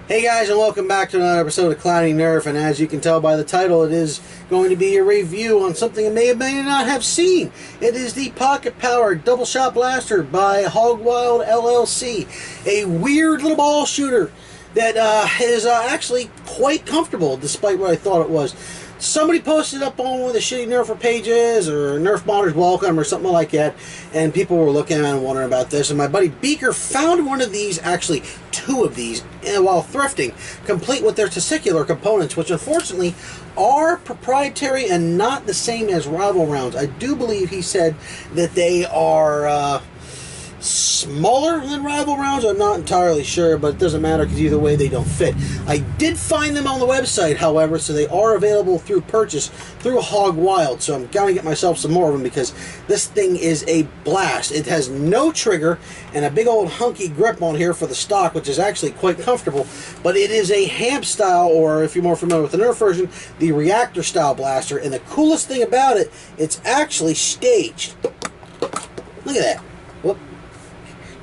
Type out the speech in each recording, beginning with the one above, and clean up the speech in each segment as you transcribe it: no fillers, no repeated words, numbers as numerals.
Hey guys, and welcome back to another episode of Clownie Nerf, and as you can tell by the title, it is going to be a review on something you may or may not have seen. It is the pocket-powered double-shot blaster by Hogwild LLC, a weird little ball shooter that is actually quite comfortable, despite what I thought it was. Somebody posted up on one of the shitty Nerfer pages, or Nerf Modders Welcome, or something like that, and people were looking at it and wondering about this, and my buddy Beaker found one of these, actually two of these, while thrifting, complete with their testicular components, which unfortunately are proprietary and not the same as rival rounds. I do believe he said that they are smaller than rival rounds. I'm not entirely sure, but it doesn't matter because either way they don't fit. I did find them on the website, however, so they are available through purchase through Hogwild, so I'm gonna get myself some more of them because this thing is a blast. It has no trigger and a big old hunky grip on here for the stock, which is actually quite comfortable, but it is a hamp style, or if you're more familiar with the Nerf version, the reactor style blaster, and the coolest thing about it, it's actually staged. Look at that. Whoop.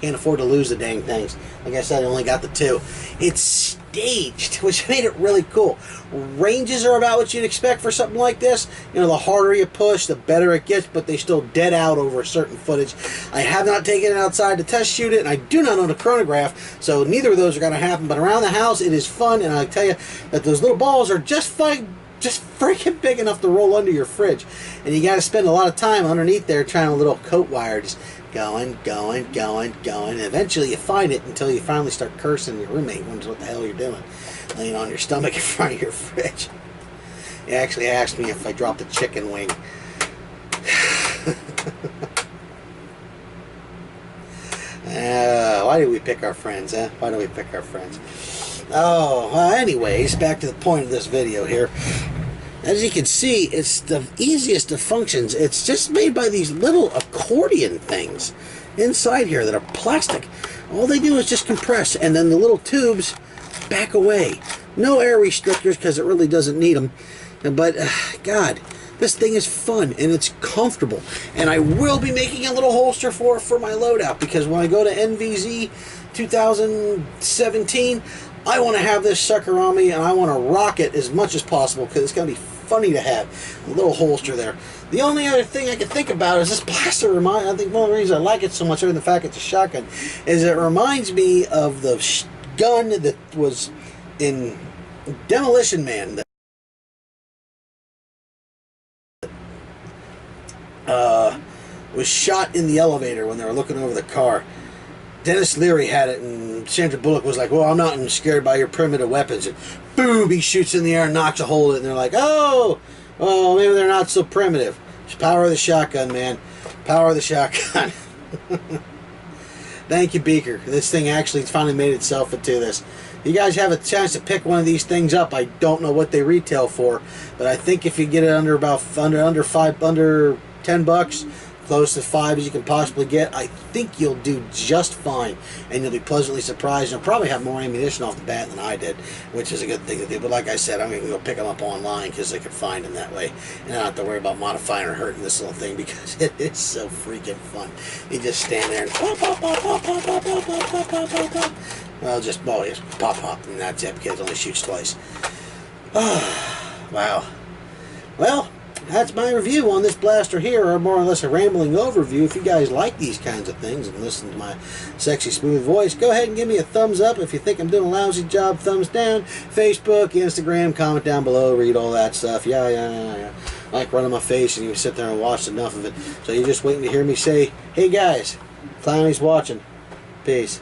Can't afford to lose the dang things. Like I said, I only got the two. It's staged, which made it really cool. Ranges are about what you'd expect for something like this. You know, the harder you push, the better it gets, but they still dead out over certain footage. I have not taken it outside to test shoot it, and I do not own a chronograph, so neither of those are going to happen. But around the house, it is fun, and I tell you that those little balls are just freaking big enough to roll under your fridge. And you got to spend a lot of time underneath there trying a little coat wire, just going. And eventually you find it until you finally start cursing your roommate, wonders what the hell you're doing, laying on your stomach in front of your fridge. He actually asked me if I dropped a chicken wing. Why do we pick our friends, huh? Why do we pick our friends? Oh, well, anyways, back to the point of this video here. As you can see, it's the easiest of functions. It's just made by these little accordion things inside here that are plastic. All they do is just compress, and then the little tubes back away. No air restrictors because it really doesn't need them. But, God, this thing is fun, and it's comfortable. And I will be making a little holster for my loadout, because when I go to NVZ 2017, I want to have this sucker on me, and I want to rock it as much as possible because it's going to be funny to have a little holster there. The only other thing I can think about is this blaster. I think one of the reasons I like it so much, other than the fact it's a shotgun, is it reminds me of the gun that was in Demolition Man. Was shot in the elevator when they were looking over the car. Dennis Leary had it, and Sandra Bullock was like, well, I'm not scared by your primitive weapons. And boom, he shoots in the air and knocks a hole in it, and they're like, oh, maybe they're not so primitive. It's power of the shotgun, man. Power of the shotgun. Thank you, Beaker. This thing actually finally made itself into this. If you guys have a chance to pick one of these things up, I don't know what they retail for, but I think if you get it under 10 bucks, close to 5 as you can possibly get, I think you'll do just fine, and you'll be pleasantly surprised. You'll probably have more ammunition off the bat than I did, which is a good thing to do. But like I said, I'm going to go pick them up online because I can find them that way, and I don't have to worry about modifying or hurting this little thing because it is so freaking fun. You just stand there and pop, pop, pop, pop, pop, pop, pop, pop, pop, pop, pop, pop. Well, just pop, pop, and that's it because it only shoots twice. Wow. Well, that's my review on this blaster here, or more or less a rambling overview. If you guys like these kinds of things and listen to my sexy, smooth voice, go ahead and give me a thumbs up. If you think I'm doing a lousy job, thumbs down. Facebook, Instagram, comment down below, read all that stuff. Yeah. I like running my face, and you sit there and watch enough of it. So you're just waiting to hear me say, hey guys, Clownie's watching. Peace.